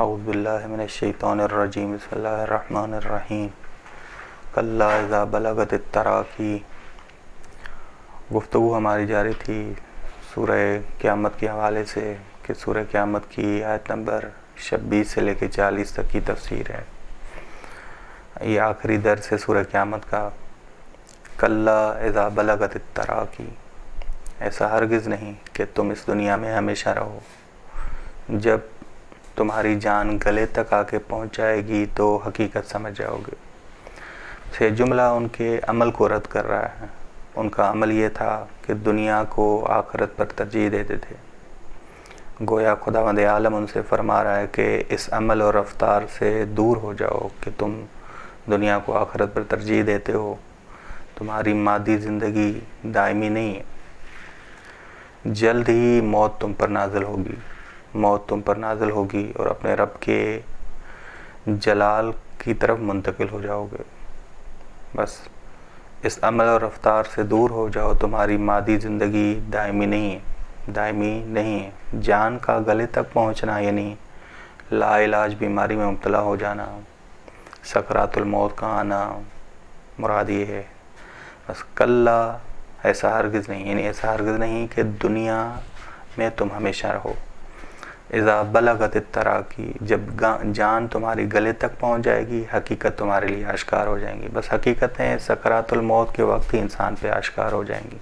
اعوذ باللہ من الشیطان الرجیم بسم اللہ الرحمن الرحیم کلا اذا بلغت التراقی۔ گفتگو ہماری جاری تھی سورہ قیامت کے حوالے سے کہ سورہ قیامت کی آیت نمبر 26 سے لے کے 40 تک کی تفسیر ہے۔ یہ آخری درس ہے سورہ قیامت کا۔ کلا اذا بلغت التراقی، ایسا ہرگز نہیں کہ تم اس دنیا میں ہمیشہ رہو، جب تمہاری جان گلے تک آ کے پہنچ جائے گی تو حقیقت سمجھ جاؤ گے۔ یہ جملہ ان کے عمل کو رد کر رہا ہے۔ ان کا عمل یہ تھا کہ دنیا کو آخرت پر ترجیح دیتے تھے۔ گویا خداوند عالم ان سے فرما رہا ہے کہ اس عمل اور رفتار سے دور ہو جاؤ کہ تم دنیا کو آخرت پر ترجیح دیتے ہو۔ تمہاری مادی زندگی دائمی نہیں ہے، جلد ہی موت تم پر نازل ہوگی، موت تم پر نازل ہوگی اور اپنے رب کے جلال کی طرف منتقل ہو جاؤ گے۔ بس اس عمل اور رفتار سے دور ہو جاؤ۔ تمہاری مادی زندگی دائمی نہیں ہے۔ جان کا گلے تک پہنچنا یعنی لا علاج بیماری میں مبتلا ہو جانا، سکرات الموت کا آنا، مراد یہ ہے۔ بس کلا، ایسا ہرگز نہیں، یعنی ایسا ہرگز نہیں کہ دنیا میں تم ہمیشہ رہو۔ اذا بلغت التراقی، جب جان تمہاری گلے تک پہنچ جائے گی، حقیقت تمہارے لیے آشکار ہو جائیں گی۔ بس حقیقتیں سکرات الموت کے وقت ہی انسان پہ آشکار ہو جائیں گی۔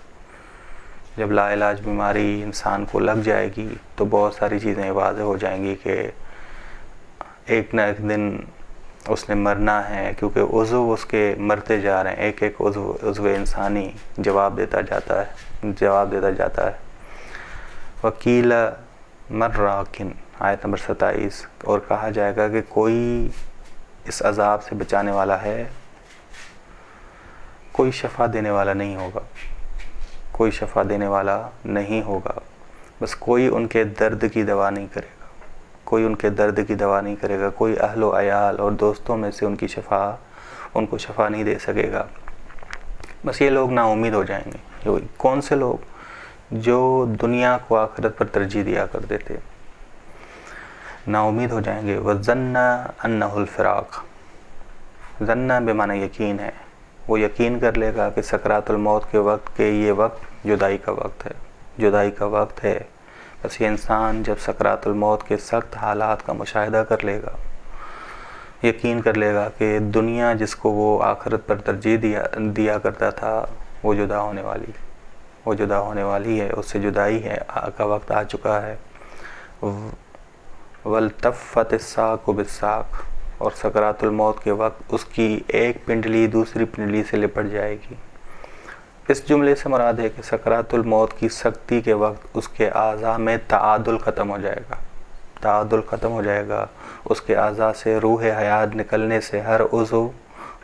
جب لا علاج بیماری انسان کو لگ جائے گی تو بہت ساری چیزیں واضح ہو جائیں گی کہ ایک نہ ایک دن اس نے مرنا ہے، کیونکہ عضو اس کے مرتے جا رہے ہیں، ایک ایک عضو انسانی جواب دیتا جاتا ہے۔ وکیل من راکن، آیت نمبر 27، اور کہا جائے گا کہ کوئی اس عذاب سے بچانے والا ہے، کوئی شفا دینے والا نہیں ہوگا، کوئی شفا دینے والا نہیں ہوگا۔ بس کوئی ان کے درد کی دوا نہیں کرے گا، کوئی ان کے درد کی دوا نہیں کرے گا، کوئی اہل و عیال اور دوستوں میں سے ان کو شفا نہیں دے سکے گا۔ بس یہ لوگ نا امید ہو جائیں گے۔ کون سے لوگ؟ جو دنیا کو آخرت پر ترجیح دیا کرتے تھے، نا امید ہو جائیں گے۔ وَظَنَّ أَنَّهُ الْفِرَاقُ، ظن بمعنی یقین ہے، وہ یقین کر لے گا کہ سکرات الموت کے وقت کے یہ وقت جدائی کا وقت ہے۔ بس یہ انسان جب سکرات الموت کے سخت حالات کا مشاہدہ کر لے گا، یقین کر لے گا کہ دنیا جس کو وہ آخرت پر ترجیح دیا کرتا تھا وہ جدا ہونے والی ہے، اس سے جدائی کا وقت آ چکا ہے۔ وَالْتَفَّتِ السَّاقُ بِالسَّاقِ، اور سکرات الموت کے وقت اس کی ایک پنڈلی دوسری پنڈلی سے لپٹ جائے گی۔ اس جملے سے مراد ہے کہ سکرات الموت کی سختی کے وقت اس کے اعضاء میں تعادل ختم ہو جائے گا، اس کے اعضاء سے روح حیات نکلنے سے ہر عضو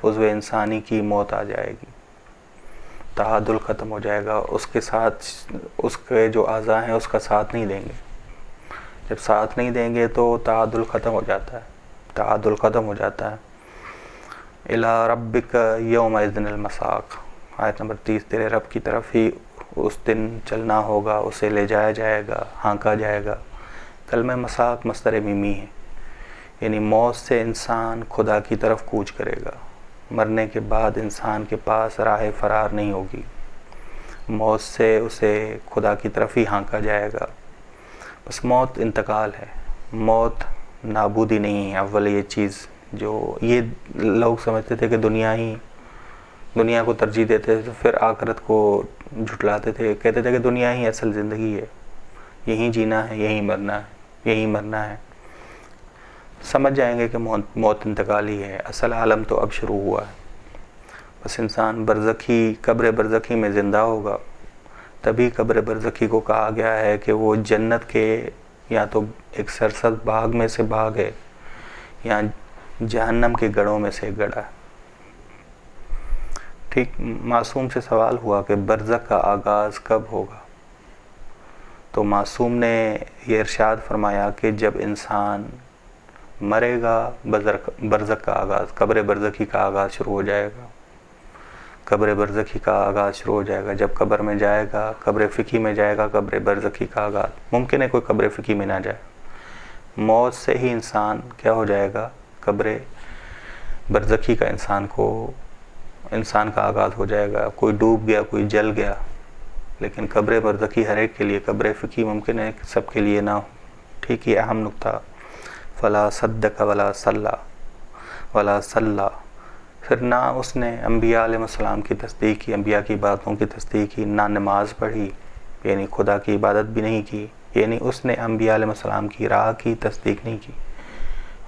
انسانی کی موت آ جائے گی، تعادل ختم ہو جائے گا۔ اس کے ساتھ اس کے جو اعضاء ہیں اس کا ساتھ نہیں دیں گے۔ جب ساتھ نہیں دیں گے تو تعادل ختم ہو جاتا ہے۔ اِلَىٰ رَبِّكَ يَوْمَئِذٍ الْمَسَاقُ، آیت نمبر 30، تیرے رب کی طرف ہی اس دن چلنا ہوگا، اسے لے جایا جائے گا، ہانکا جائے گا۔ کلمہ مساق مصدر میمی ہے، یعنی موت سے انسان خدا کی طرف کوچ کرے گا۔ مرنے کے بعد انسان کے پاس راہ فرار نہیں ہوگی، موت سے اسے خدا کی طرف ہی ہانکا جائے گا۔ بس موت انتقال ہے، موت نابودی نہیں ہے۔ اول یہ چیز جو یہ لوگ سمجھتے تھے کہ دنیا کو ترجیح دیتے تھے، تو پھر آخرت کو جھٹلاتے تھے، کہتے تھے کہ دنیا ہی اصل زندگی ہے، یہیں جینا ہے، یہیں مرنا ہے۔ سمجھ جائیں گے کہ موت انتقالی ہے، اصل عالم تو اب شروع ہوا ہے۔ بس انسان قبر برزخی میں زندہ ہوگا، تبھی قبر برزخی کو کہا گیا ہے کہ وہ جنت کے یا تو ایک سرسبز باغ میں سے باغ ہے یا جہنم کے گڑھوں میں سے گڑھا ہے۔ ٹھیک، معصوم سے سوال ہوا کہ برزخ کا آغاز کب ہوگا، تو معصوم نے یہ ارشاد فرمایا کہ جب انسان مرے گا برزخ کا آغاز، قبر برزخی کا آغاز شروع ہو جائے گا۔ جب قبر میں جائے گا، قبر فکی میں جائے گا، قبر برزخی کا آغاز۔ ممکن ہے کوئی قبر فکی میں نہ جائے، موت سے ہی انسان کیا ہو جائے گا؟ قبر برزخی کا انسان کا آغاز ہو جائے گا. کوئی ڈوب گیا، کوئی جل گیا، لیکن قبر برزخی ہر ایک کے لیے، قبر فقی ممکن ہے کہ سب کے لیے نہ ہو. ٹھیک، یہ اہم نقطہ. فلا صدق ولا صلی ولا صلی. پھر نہ اس نے انبیاء علیہ السلام کی تصدیق کی، انبیاء کی باتوں کی تصدیق کی، نہ نماز پڑھی، یعنی خدا کی عبادت بھی نہیں کی، یعنی اس نے انبیاء علیہ السلام کی راہ کی تصدیق نہیں کی،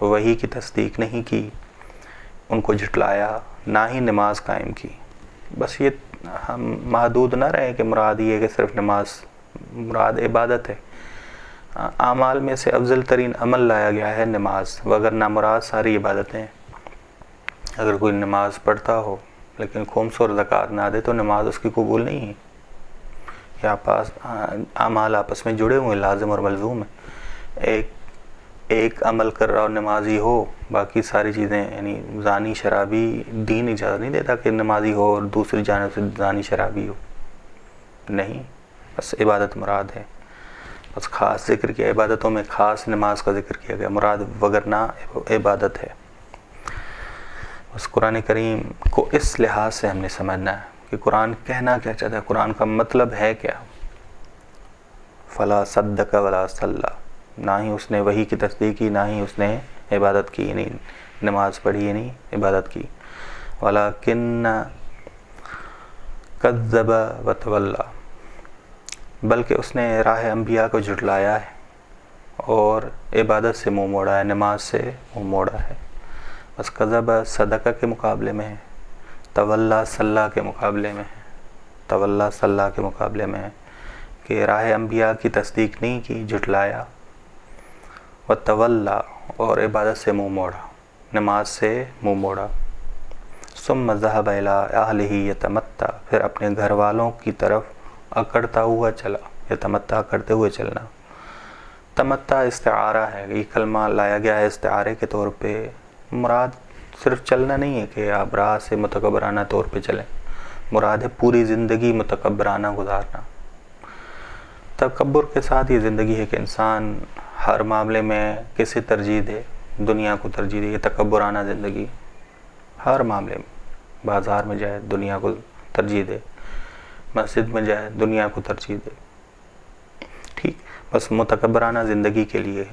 وحی کی تصدیق نہیں کی، ان کو جھٹلایا، نہ ہی نماز قائم کی. بس یہ ہم محدود نہ رہیں کہ مراد یہ کہ صرف نماز، مراد عبادت ہے. اعمال میں سے افضل ترین عمل لایا گیا ہے نماز، وگرنہ مراد ساری عبادتیں. اگر کوئی نماز پڑھتا ہو لیکن خمس اور زکوٰۃ نہ دے تو نماز اس کی قبول نہیں ہے. یا اعمال آپس میں جڑے ہوئے، لازم اور ملزوم ہیں. ایک عمل کر رہا اور نمازی ہو، باقی ساری چیزیں، یعنی زانی شرابی دین اجازت نہیں دیتا کہ نمازی ہو اور دوسری جانب سے زانی شرابی ہو. نہیں، بس عبادت مراد ہے. بس خاص ذکر کیا، عبادتوں میں خاص نماز کا ذکر کیا گیا، مراد وگرنہ عبادت ہے. بس قرآن کریم کو اس لحاظ سے ہم نے سمجھنا ہے کہ قرآن کہنا کیا چاہتا ہے، قرآن کا مطلب ہے کیا. فلا صدق ولا صلی، نہ ہی اس نے وحی کی تصدیق کی، نہ ہی اس نے عبادت کی، یعنی نماز پڑھی، یعنی عبادت کی. ولیکن کذب وتولی، بلکہ اس نے راہ انبیاء کو جھٹلایا ہے اور عبادت سے منہ موڑا ہے، نماز سے منہ موڑا ہے. بس کذب صدقہ کے مقابلے میں ہے، تولی صلی کے مقابلے میں ہے، تولی صلی کے مقابلے میں ہے کہ راہ انبیاء کی تصدیق نہیں کی، جھٹلایا. وتولی، اور عبادت سے منہ موڑا، نماز سے منہ موڑا. ثم ذهب الى اهله يتمتع، پھر اپنے گھر والوں کی طرف اکڑتا ہوا چلا. یتمتع، کرتے ہوئے چلنا. تمتع استعارہ ہے، یہ کلمہ لایا گیا ہے استعارے کے طور پہ. مراد صرف چلنا نہیں ہے کہ آپ راہ سے متکبرانہ طور پہ چلیں، مراد ہے پوری زندگی متکبرانہ گزارنا. تکبر کے ساتھ یہ زندگی ہے کہ انسان ہر معاملے میں کسے ترجیح دے؟ دنیا کو ترجیح دے. یہ تکبرانہ زندگی، ہر معاملے میں. بازار میں جائے دنیا کو ترجیح دے، مسجد میں جائے دنیا کو ترجیح دے. ٹھیک، بس متکبرانہ زندگی کے لیے،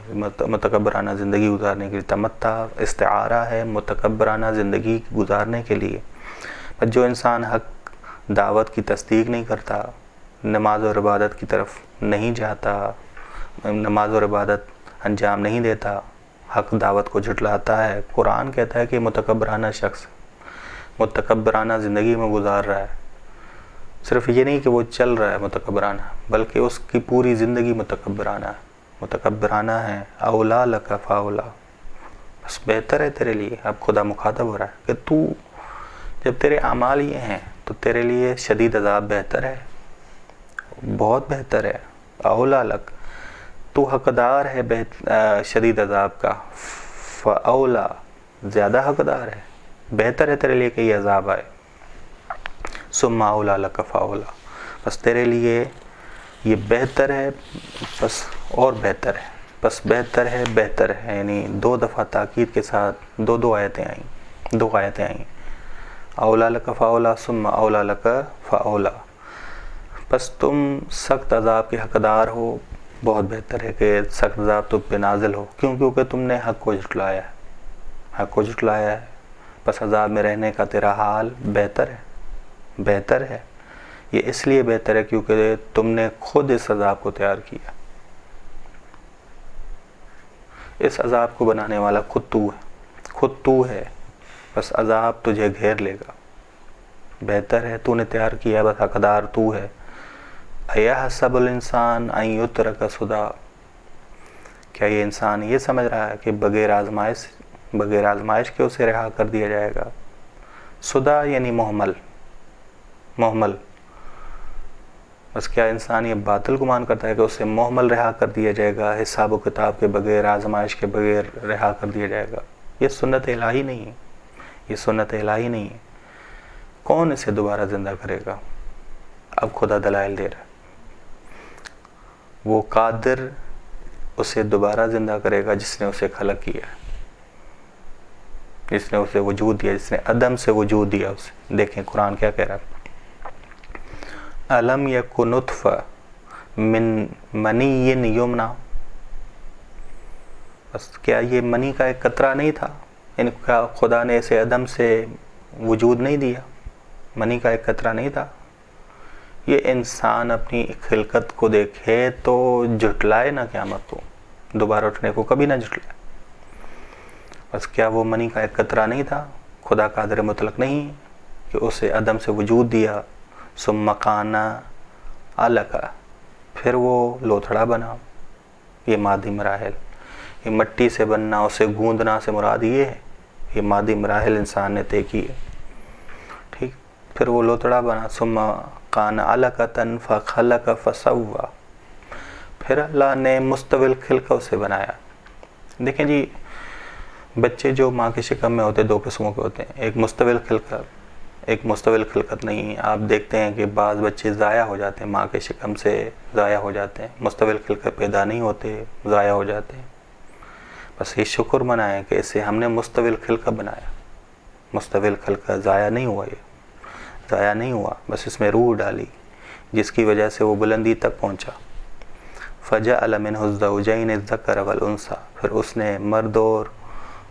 متکبرانہ زندگی گزارنے کے لیے. تمتع استعارہ ہے متکبرانہ زندگی گزارنے کے لیے. بس جو انسان حق دعوت کی تصدیق نہیں کرتا، نماز اور عبادت کی طرف نہیں جاتا، نماز اور عبادت انجام نہیں دیتا، حق دعوت کو جھٹلاتا ہے، قرآن کہتا ہے کہ متکبرانہ شخص متکبرانہ زندگی میں گزار رہا ہے. صرف یہ نہیں کہ وہ چل رہا ہے متکبرانہ، بلکہ اس کی پوری زندگی متکبرانہ ہے. اولا لک فاولا، بس بہتر ہے تیرے لیے. اب خدا مخاطب ہو رہا ہے کہ تو جب تیرے اعمال یہ ہیں تو تیرے لیے شدید عذاب بہتر ہے، بہت بہتر ہے. اولا لک، تو حقدار ہے شدید عذاب کا. فاولا، زیادہ حقدار ہے، بہتر ہے تیرے لیے کہ یہ عذاب آئے. ثم اولا لک فاولا، بس تیرے لیے یہ بہتر ہے، بس اور بہتر ہے. بس بہتر ہے، یعنی دو دفعہ تاکید کے ساتھ دو آیتیں آئیں. اولا لک فاولا، ثم اولا لک فاولا. بس تم سخت عذاب کے حقدار ہو، بہت بہتر ہے کہ سخت عذاب تم پہ نازل ہو. کیونکہ تم نے حق کو جھٹلایا ہے. بس عذاب میں رہنے کا تیرا حال بہتر ہے. یہ اس لیے بہتر ہے کیونکہ تم نے خود اس عذاب کو تیار کیا. اس عذاب کو بنانے والا خود تو ہے. بس عذاب تجھے گھیر لے گا. بہتر ہے، تو نے تیار کیا، بس حقدار تو ہے. ایحسب الانسان ان یترک سدی، کیا یہ انسان یہ سمجھ رہا ہے کہ بغیر آزمائش کے اسے رہا کر دیا جائے گا؟ سدا یعنی محمل. بس کیا انسان یہ باطل گمان کرتا ہے کہ اسے محمل رہا کر دیا جائے گا، حساب و کتاب کے بغیر، آزمائش کے بغیر رہا کر دیا جائے گا؟ یہ سنت الہی نہیں ہے. کون اسے دوبارہ زندہ کرے گا؟ اب خدا دلائل دے رہا ہے. وہ قادر اسے دوبارہ زندہ کرے گا جس نے اسے خلق کیا، جس نے اسے وجود دیا، جس نے عدم سے وجود دیا اسے۔ دیکھیں قرآن کیا کہہ رہا ہے، الم یک نطفہ من منی یمنا، بس کیا یہ منی کا ایک قطرہ نہیں تھا؟ یعنی کیا خدا نے اسے عدم سے وجود نہیں دیا؟ منی کا ایک قطرہ نہیں تھا؟ یہ انسان اپنی خلقت کو دیکھے تو جھٹلائے نہ قیامت کو، دوبارہ اٹھنے کو کبھی نہ جھٹلائے۔ بس کیا وہ منی کا ایک قطرہ نہیں تھا؟ خدا قادر مطلق نہیں کہ اسے عدم سے وجود دیا، ثم کان علقہ، پھر وہ لوتھڑا بنا۔ یہ مادی مراحل، یہ مٹی سے بننا، اسے گوندنا سے مراد یہ ہے، یہ مادی مراحل انسان نے طے کی ہے، ٹھیک۔ پھر وہ لوتھڑا بنا، ثم کان علقۃ فخلق فسویٰ، پھر اللہ نے مستوی خلقہ اسے بنایا۔ دیکھیں جی، بچے جو ماں کے شکم میں ہوتے دو قسموں کے ہوتے ہیں، ایک مستوی خلقہ، ایک مستوی خلقت نہیں ہے۔ آپ دیکھتے ہیں کہ بعض بچے ضائع ہو جاتے ہیں، ماں کے شکم سے ضائع ہو جاتے ہیں، مستوی خلقت پیدا نہیں ہوتے، ضائع ہو جاتے ہیں۔ بس یہ شکر منائیں کہ اسے ہم نے مستوی خلقہ بنایا، مستوی خلقہ ضائع نہیں ہوا، یہ ضائع نہیں ہوا، بس اس میں روح ڈالی جس کی وجہ سے وہ بلندی تک پہنچا۔ فجعل منہ الزوجین الذکر والانثی، پھر اس نے مرد اور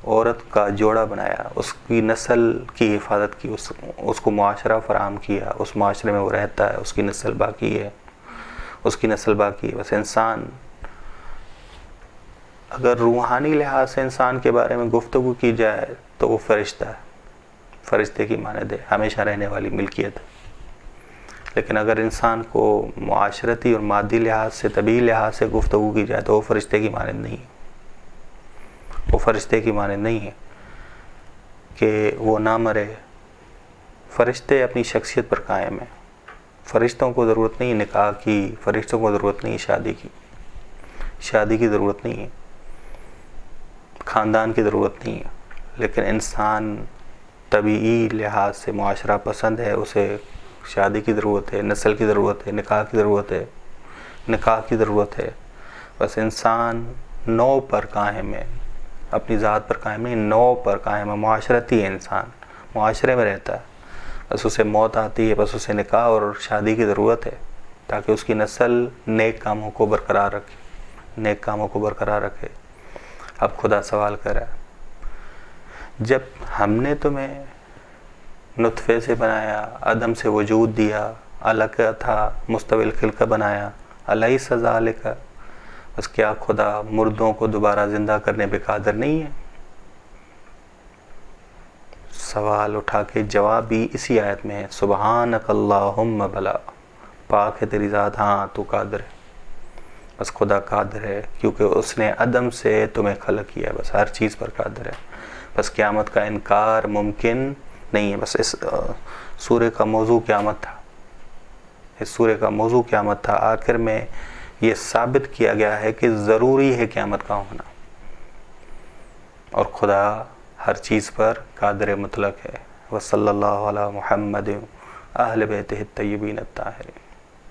عورت کا جوڑا بنایا، اس کی نسل کی حفاظت کی، اس کو معاشرہ فراہم کیا، اس معاشرے میں وہ رہتا ہے، اس کی نسل باقی ہے، اس کی نسل باقی ہے۔ بس انسان، اگر روحانی لحاظ سے انسان کے بارے میں گفتگو کی جائے تو وہ فرشتہ ہے، فرشتے کی مانند ہے، ہمیشہ رہنے والی ملکیت ہے۔ لیکن اگر انسان کو معاشرتی اور مادی لحاظ سے، طبعی لحاظ سے گفتگو کی جائے تو وہ فرشتے کی مانند نہیں ہے، وہ فرشتے کی مانند نہیں ہے کہ وہ نہ مرے۔ فرشتے اپنی شخصیت پر قائم ہیں، فرشتوں کو ضرورت نہیں نکاح کی، فرشتوں کو ضرورت نہیں شادی کی، شادی کی ضرورت نہیں ہے، خاندان کی ضرورت نہیں ہے۔ لیکن انسان طبعی لحاظ سے معاشرہ پسند ہے، اسے شادی کی ضرورت ہے، نسل کی ضرورت ہے، نکاح کی ضرورت ہے، نکاح کی ضرورت ہے۔ بس انسان نو پر قائم ہے، اپنی ذات پر قائم نہیں، نو پر قائم ہے، معاشرتی ہے انسان، معاشرے میں رہتا ہے۔ بس اسے موت آتی ہے، بس اسے نکاح اور شادی کی ضرورت ہے تاکہ اس کی نسل نیک کاموں کو برقرار رکھے، نیک کاموں کو برقرار رکھے۔ اب خدا سوال کر رہا ہے، جب ہم نے تمہیں نطفے سے بنایا، عدم سے وجود دیا، علقہ تھا، مستوی خلقہ بنایا، الیس ذالک، بس کیا خدا مردوں کو دوبارہ زندہ کرنے پہ قادر نہیں ہے؟ سوال اٹھا کے جواب بھی اسی آیت میں ہے، سبحانک اللہم بلا، پاک ہے تیری ذات، ہاں تو قادر ہے۔ بس خدا قادر ہے کیونکہ اس نے عدم سے تمہیں خلق کیا ہے، بس ہر چیز پر قادر ہے۔ بس قیامت کا انکار ممکن نہیں ہے۔ بس اس سورہ کا موضوع قیامت تھا، اس سورہ کا موضوع قیامت تھا۔ آخر میں یہ ثابت کیا گیا ہے کہ ضروری ہے قیامت کا ہونا، اور خدا ہر چیز پر قادر مطلق ہے۔ وصلی اللہ علی محمد اہل بیتہ الطیبین الطاہرین۔